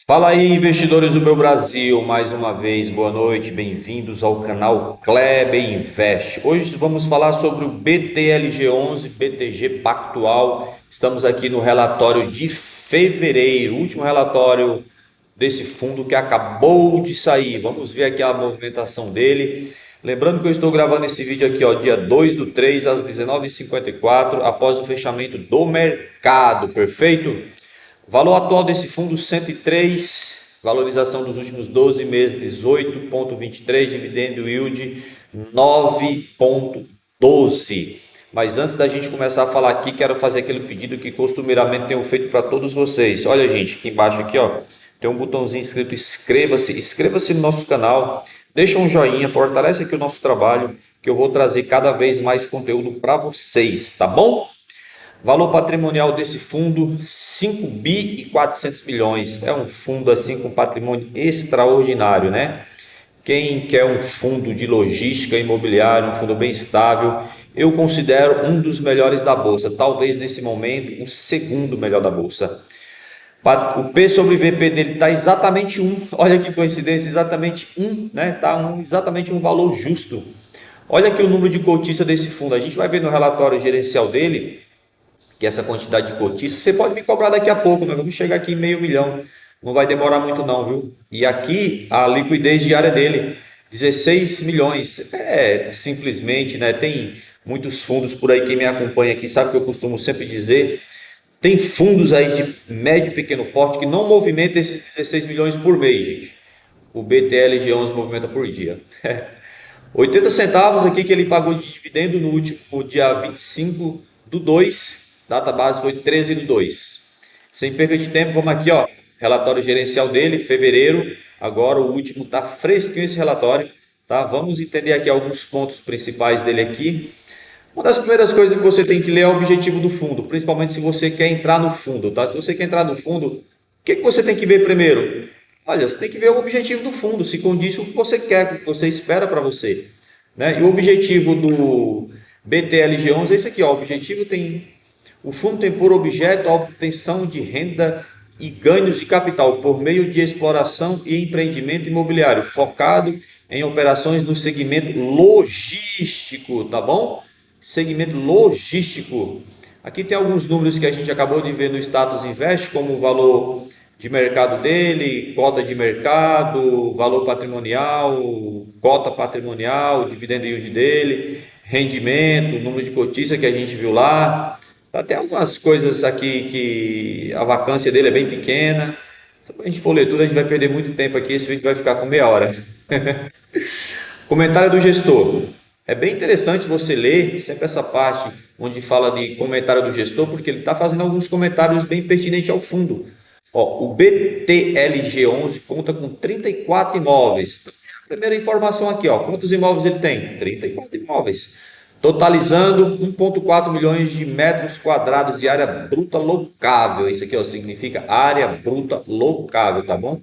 Fala aí, investidores do meu Brasil, mais uma vez, boa noite, bem-vindos ao canal Kleber Invest. Hoje vamos falar sobre o BTLG11, BTG Pactual. Estamos aqui no relatório de fevereiro, último relatório desse fundo que acabou de sair. Vamos ver aqui a movimentação dele. Lembrando que eu estou gravando esse vídeo aqui, ó, dia 2/3 às 19h54, após o fechamento do mercado, perfeito? Valor atual desse fundo 103, valorização dos últimos 12 meses 18,23, dividendo yield 9,12. Mas antes da gente começar a falar aqui, quero fazer aquele pedido que costumeiramente tenho feito para todos vocês. Olha, gente, aqui embaixo aqui, ó, tem um botãozinho escrito inscreva-se no nosso canal, deixa um joinha, fortalece aqui o nosso trabalho, que eu vou trazer cada vez mais conteúdo para vocês, tá bom? Valor patrimonial desse fundo, 5 bi e 400 milhões. É um fundo assim com patrimônio extraordinário, né? Quem quer um fundo de logística imobiliária, um fundo bem estável, eu considero um dos melhores da bolsa. Talvez nesse momento o segundo melhor da bolsa. O P sobre VP dele está exatamente 1. Olha que coincidência, exatamente 1, né? Tá exatamente um valor justo. Olha aqui o número de cotistas desse fundo. A gente vai ver no relatório gerencial dele que essa quantidade de cotistas, você pode me cobrar daqui a pouco, nós vamos chegar aqui em 500 mil, não vai demorar muito não, viu? E aqui a liquidez diária dele, 16 milhões, simplesmente, né? Tem muitos fundos por aí, quem me acompanha aqui sabe que eu costumo sempre dizer, tem fundos aí de médio e pequeno porte que não movimentam esses 16 milhões por mês, gente. O BTLG11 movimenta por dia. 80 centavos aqui que ele pagou de dividendo no último dia 25/2, data base foi 13/2. Sem perda de tempo, vamos aqui, ó, relatório gerencial dele, fevereiro, agora o último, tá fresquinho esse relatório, tá? Vamos entender aqui alguns pontos principais dele aqui. Uma das primeiras coisas que você tem que ler é o objetivo do fundo, principalmente se você quer entrar no fundo, tá? Se você quer entrar no fundo, o que você tem que ver primeiro? Olha, você tem que ver o objetivo do fundo, se condiz com o que você quer, o que você espera para você, né? E o objetivo do BTLG11 é esse aqui, ó, o fundo tem por objeto a obtenção de renda e ganhos de capital por meio de exploração e empreendimento imobiliário, focado em operações no segmento logístico, tá bom? Segmento logístico. Aqui tem alguns números que a gente acabou de ver no Status Invest, como o valor de mercado dele, cota de mercado, valor patrimonial, cota patrimonial, dividend yield dele, rendimento, número de cotistas que a gente viu lá. Tá até algumas coisas aqui que a vacância dele é bem pequena. Se a gente for ler tudo, a gente vai perder muito tempo aqui. Esse vídeo vai ficar com meia hora. Comentário do gestor. É bem interessante você ler sempre essa parte onde fala de comentário do gestor, porque ele está fazendo alguns comentários bem pertinentes ao fundo. Ó, o BTLG11 conta com 34 imóveis. A primeira informação aqui, ó, quantos imóveis ele tem? 34 imóveis, totalizando 1,4 milhões de metros quadrados de área bruta locável. Isso aqui, ó, significa área bruta locável, tá bom?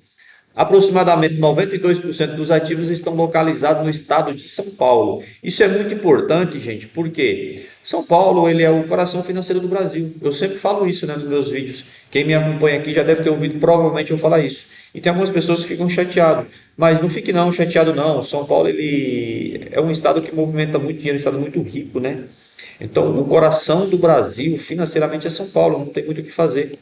Aproximadamente 92% dos ativos estão localizados no estado de São Paulo. Isso é muito importante, gente, porque São Paulo ele é o coração financeiro do Brasil. Eu sempre falo isso, né, nos meus vídeos. Quem me acompanha aqui já deve ter ouvido provavelmente eu falar isso. E tem algumas pessoas que ficam chateadas. Mas não fique não, chateado não. São Paulo ele é um estado que movimenta muito dinheiro, um estado muito rico, né? Então, o coração do Brasil financeiramente é São Paulo, não tem muito o que fazer.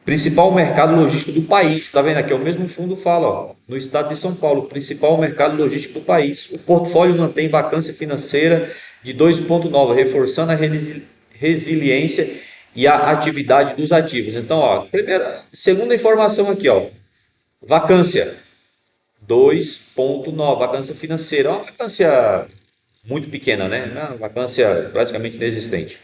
Principal mercado logístico do país, tá vendo aqui? O mesmo fundo fala, ó, no estado de São Paulo, principal mercado logístico do país. O portfólio mantém vacância financeira de 2,9, reforçando a resiliência e a atividade dos ativos. Então, ó, segunda informação aqui, ó, vacância 2,9, vacância financeira, uma vacância muito pequena, né? Uma vacância praticamente inexistente.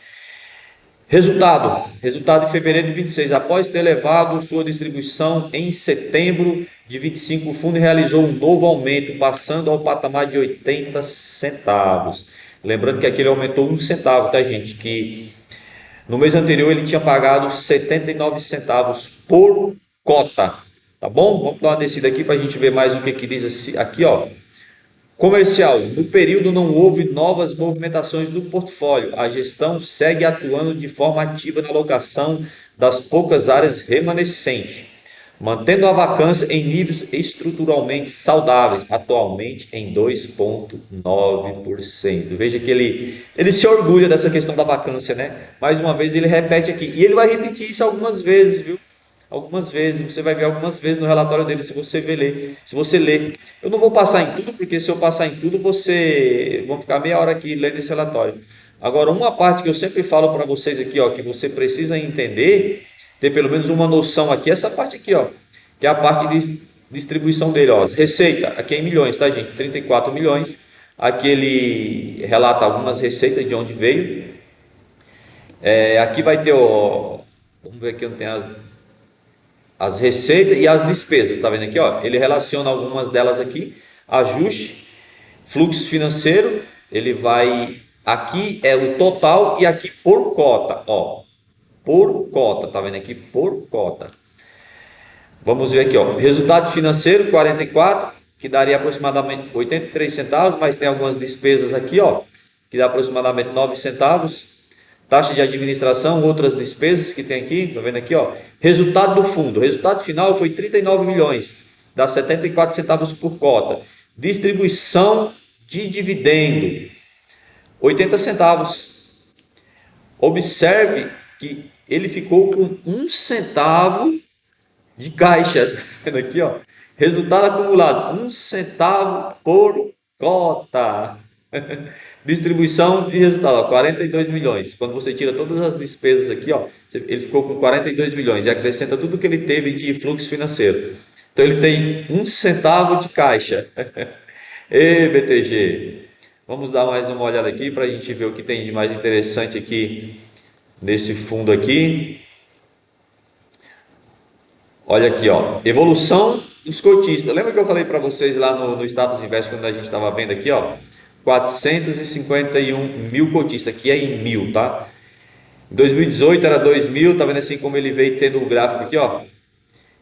Resultado em fevereiro de 26, após ter levado sua distribuição em setembro de 25, o fundo realizou um novo aumento, passando ao patamar de 80 centavos. Lembrando que aqui ele aumentou 1 centavo, tá, gente? Que no mês anterior ele tinha pagado 79 centavos por cota, tá bom? Vamos dar uma descida aqui para a gente ver mais o que diz aqui, ó. Comercial. No período não houve novas movimentações do portfólio. A gestão segue atuando de forma ativa na alocação das poucas áreas remanescentes. mantendo a vacância em níveis estruturalmente saudáveis, atualmente em 2,9%. Veja que ele se orgulha dessa questão da vacância, né? Mais uma vez ele repete aqui, e ele vai repetir isso algumas vezes, viu? Algumas vezes, você vai ver algumas vezes no relatório dele, se você ler, se você ler. Eu não vou passar em tudo, porque se eu passar em tudo, você vão ficar meia hora aqui lendo esse relatório. Agora, uma parte que eu sempre falo para vocês aqui, ó, que você precisa entender, ter pelo menos uma noção aqui, essa parte aqui, ó, que é a parte de distribuição dele, ó, receita, aqui é em milhões, tá, gente? 34 milhões. Aqui ele relata algumas receitas de onde veio. Aqui vai ter, ó, vamos ver aqui onde tem as receitas e as despesas, tá vendo aqui, ó? Ele relaciona algumas delas aqui, ajuste, fluxo financeiro, ele vai, aqui é o total e aqui por cota, ó, por cota, tá vendo aqui, por cota. Vamos ver aqui, ó, resultado financeiro 44, que daria aproximadamente 83 centavos, mas tem algumas despesas aqui, ó, que dá aproximadamente 9 centavos. Taxa de administração, outras despesas que tem aqui, tá vendo aqui, ó. Resultado do fundo, o resultado final foi 39 milhões, dá 74 centavos por cota. Distribuição de dividendo, 80 centavos. Observe que ele ficou com 1 centavo de caixa, tá vendo aqui, ó. Resultado acumulado, 1 centavo por cota. Distribuição de resultado, ó, 42 milhões. Quando você tira todas as despesas aqui, ó, ele ficou com 42 milhões e acrescenta tudo que ele teve de fluxo financeiro. Então ele tem 1 centavo de caixa. Ei, BTG, vamos dar mais uma olhada aqui para a gente ver o que tem de mais interessante aqui nesse fundo aqui. Olha aqui, ó, evolução dos cotistas. Lembra que eu falei para vocês lá no Status Invest, quando a gente estava vendo aqui, ó, 451 mil cotistas, aqui é em mil, tá? Em 2018 era 2 mil, tá vendo assim como ele veio tendo o gráfico aqui, ó.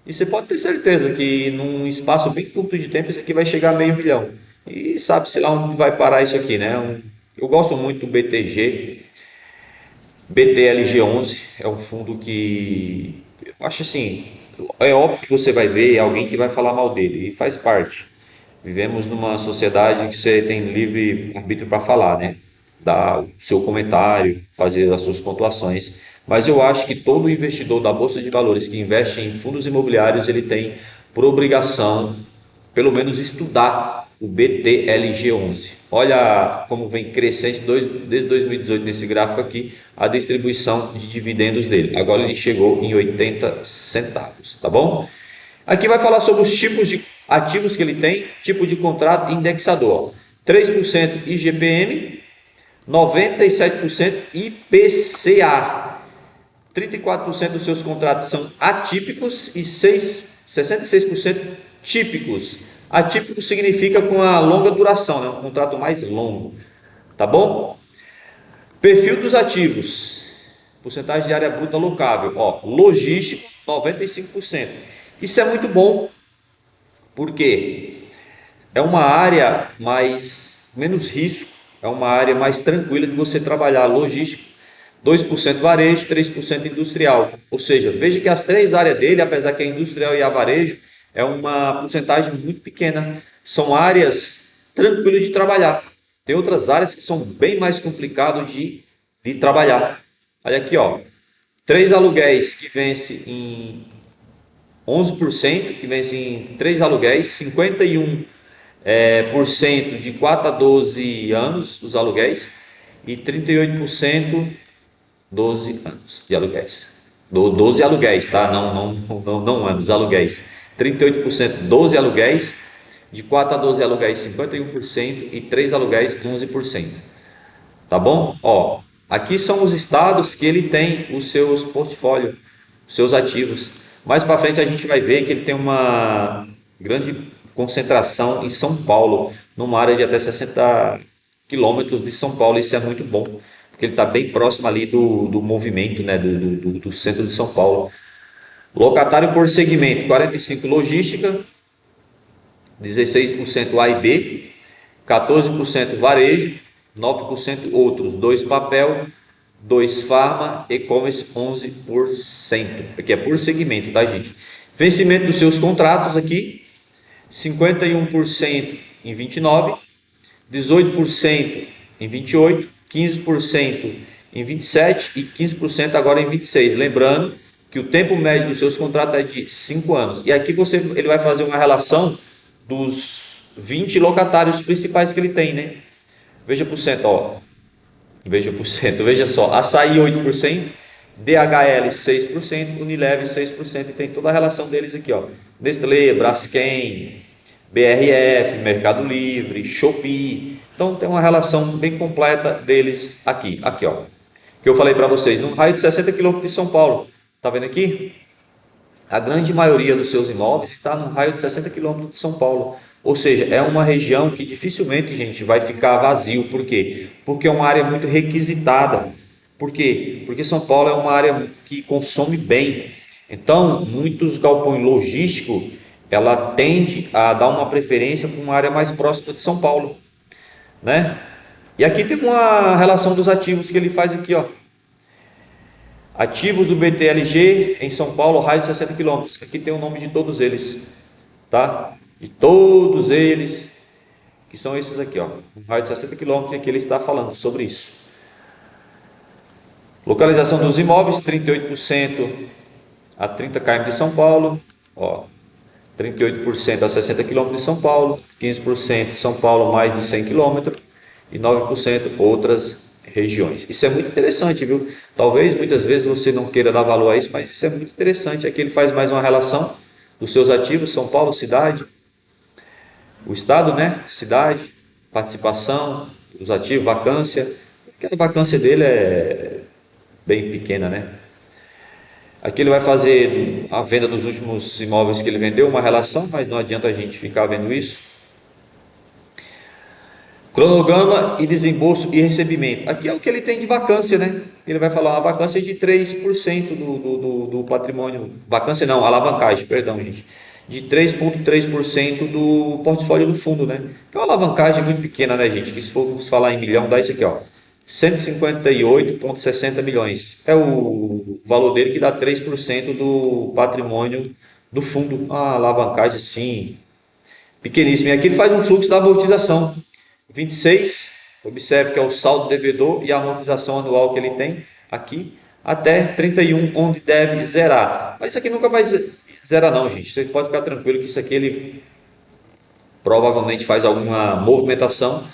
E você pode ter certeza que num espaço bem curto de tempo isso aqui vai chegar a meio milhão. E sabe-se lá onde vai parar isso aqui, né? Eu gosto muito do BTG, BTLG11, é um fundo que eu acho assim, é óbvio que você vai ver alguém que vai falar mal dele, e faz parte. Vivemos numa sociedade que você tem livre arbítrio para falar, né? Dar o seu comentário, fazer as suas pontuações. Mas eu acho que todo investidor da Bolsa de Valores que investe em fundos imobiliários, ele tem por obrigação, pelo menos, estudar o BTLG11. Olha como vem crescente desde 2018 nesse gráfico aqui, a distribuição de dividendos dele. Agora ele chegou em 80 centavos, tá bom? Aqui vai falar sobre os tipos de ativos que ele tem, tipo de contrato indexador. 3% IGPM, 97% IPCA. 34% dos seus contratos são atípicos e 66% típicos. Atípico significa com a longa duração, né? Um contrato mais longo. Tá bom? Perfil dos ativos. Porcentagem de área bruta alocável. Ó, logístico, 95%. Isso é muito bom, porque é uma área menos risco, é uma área mais tranquila de você trabalhar. Logístico, 2% varejo, 3% industrial. Ou seja, veja que as três áreas dele, apesar que a industrial e a varejo, é uma porcentagem muito pequena. São áreas tranquilas de trabalhar. Tem outras áreas que são bem mais complicadas de trabalhar. Olha aqui, ó. 3 aluguéis que vence em 11%, que vence em 3 aluguéis, 51% de 4 a 12 anos os aluguéis e 38% 12 anos de aluguéis. 12 aluguéis, tá? Não anos, aluguéis. 38% 12 aluguéis, de 4 a 12 aluguéis 51% e 3 aluguéis 11%. Tá bom? Ó, aqui são os estados que ele tem os seus portfólios, os seus ativos. Mais para frente a gente vai ver que ele tem uma grande concentração em São Paulo, numa área de até 60 quilômetros de São Paulo. Isso é muito bom, porque ele está bem próximo ali do movimento, né, do centro de São Paulo. Locatário por segmento, 45% logística, 16% A e B, 14% varejo, 9% outros, 2% papel, 2% farma, e-commerce 11%. Aqui é por segmento, tá, gente? Vencimento dos seus contratos aqui, 51% em 29, 18% em 28, 15% em 27 e 15% agora em 26. Lembrando que o tempo médio dos seus contratos é de 5 anos. E aqui ele vai fazer uma relação dos 20 locatários principais que ele tem, né? Veja por cento, ó. Veja só. Açaí 8%, DHL 6%, Unilever 6%, e tem toda a relação deles aqui, ó. Nestlé, Braskem, BRF, Mercado Livre, Shopee. Então tem uma relação bem completa deles aqui, ó. Que eu falei para vocês, num raio de 60 km de São Paulo. Tá vendo aqui? A grande maioria dos seus imóveis está num raio de 60 km de São Paulo. Ou seja, é uma região que dificilmente, gente, vai ficar vazio. Por quê? Porque é uma área muito requisitada. Por quê? Porque São Paulo é uma área que consome bem. Então, muitos galpões logísticos, ela tende a dar uma preferência para uma área mais próxima de São Paulo, né? E aqui tem uma relação dos ativos que ele faz aqui, ó. Ativos do BTLG em São Paulo, raio de 60 km. Aqui tem o nome de todos eles, tá? De todos eles, que são esses aqui, ó. Um raio de 60 km, aqui ele está falando sobre isso. Localização dos imóveis, 38% a 30 km de São Paulo, ó. 38% a 60 km de São Paulo, 15% São Paulo mais de 100 km e 9% outras regiões. Isso é muito interessante, viu? Talvez muitas vezes você não queira dar valor a isso, mas isso é muito interessante. Aqui ele faz mais uma relação dos seus ativos, São Paulo, cidade, o estado, né? Cidade, participação, os ativos, vacância. A vacância dele é bem pequena, né? Aqui ele vai fazer a venda dos últimos imóveis que ele vendeu, uma relação, mas não adianta a gente ficar vendo isso. Cronograma e desembolso e recebimento. Aqui é o que ele tem de vacância, né? Ele vai falar uma vacância de 3% do patrimônio. Vacância não, alavancagem, perdão, gente. De 3,3% do portfólio do fundo, né? Que é uma alavancagem muito pequena, né, gente? Que se formos falar em milhão, dá isso aqui, ó. 158,60 milhões. É o valor dele que dá 3% do patrimônio do fundo. Uma alavancagem, sim, pequeníssima. E aqui ele faz um fluxo da amortização. 26, observe que é o saldo devedor e a amortização anual que ele tem aqui, até 31, onde deve zerar. Mas isso aqui nunca vai zerar não, gente. Você pode ficar tranquilo que isso aqui ele provavelmente faz alguma movimentação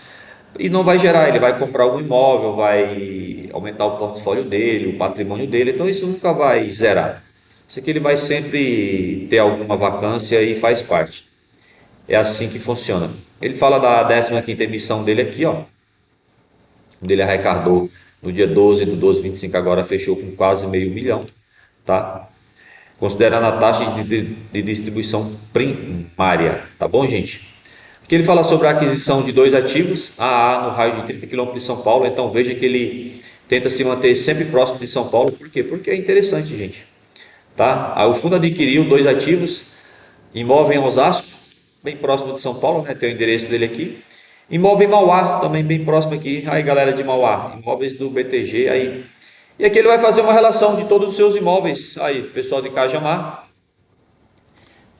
e não vai gerar. Ele vai comprar algum imóvel, vai aumentar o portfólio dele, o patrimônio dele, então isso nunca vai zerar. Isso aqui ele vai sempre ter alguma vacância e faz parte. É assim que funciona. Ele fala da 15ª emissão dele aqui, ó. Ele arrecadou no dia 12 do 12/25, agora fechou com quase meio milhão, tá? Considerando a taxa de distribuição primária, tá bom, gente? Aqui ele fala sobre a aquisição de dois ativos, AA no raio de 30 km de São Paulo, então veja que ele tenta se manter sempre próximo de São Paulo, por quê? Porque é interessante, gente, tá? Aí o fundo adquiriu dois ativos, imóvel em Osasco, bem próximo de São Paulo, né? Tem o endereço dele aqui. Imóvel em Mauá, também bem próximo aqui. Aí, galera de Mauá, imóveis do BTG aí. E aqui ele vai fazer uma relação de todos os seus imóveis. Aí, pessoal de Cajamar.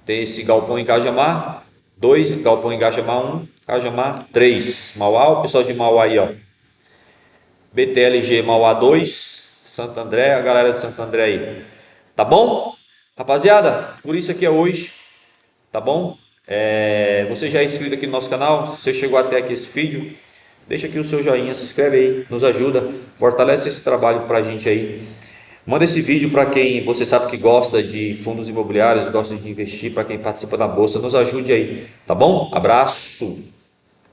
Tem esse galpão em Cajamar, 2, galpão em Cajamar 1, Cajamar 3. Mauá, o pessoal de Mauá aí, ó. BTLG Mauá 2, Santo André, a galera de Santo André aí. Tá bom? Rapaziada, por isso aqui é hoje. Tá bom? Você já é inscrito aqui no nosso canal? Se você chegou até aqui esse vídeo, deixa aqui o seu joinha, se inscreve aí, nos ajuda, fortalece esse trabalho pra gente aí. Manda esse vídeo para quem você sabe que gosta de fundos imobiliários, gosta de investir, para quem participa da bolsa, nos ajude aí, tá bom? Abraço!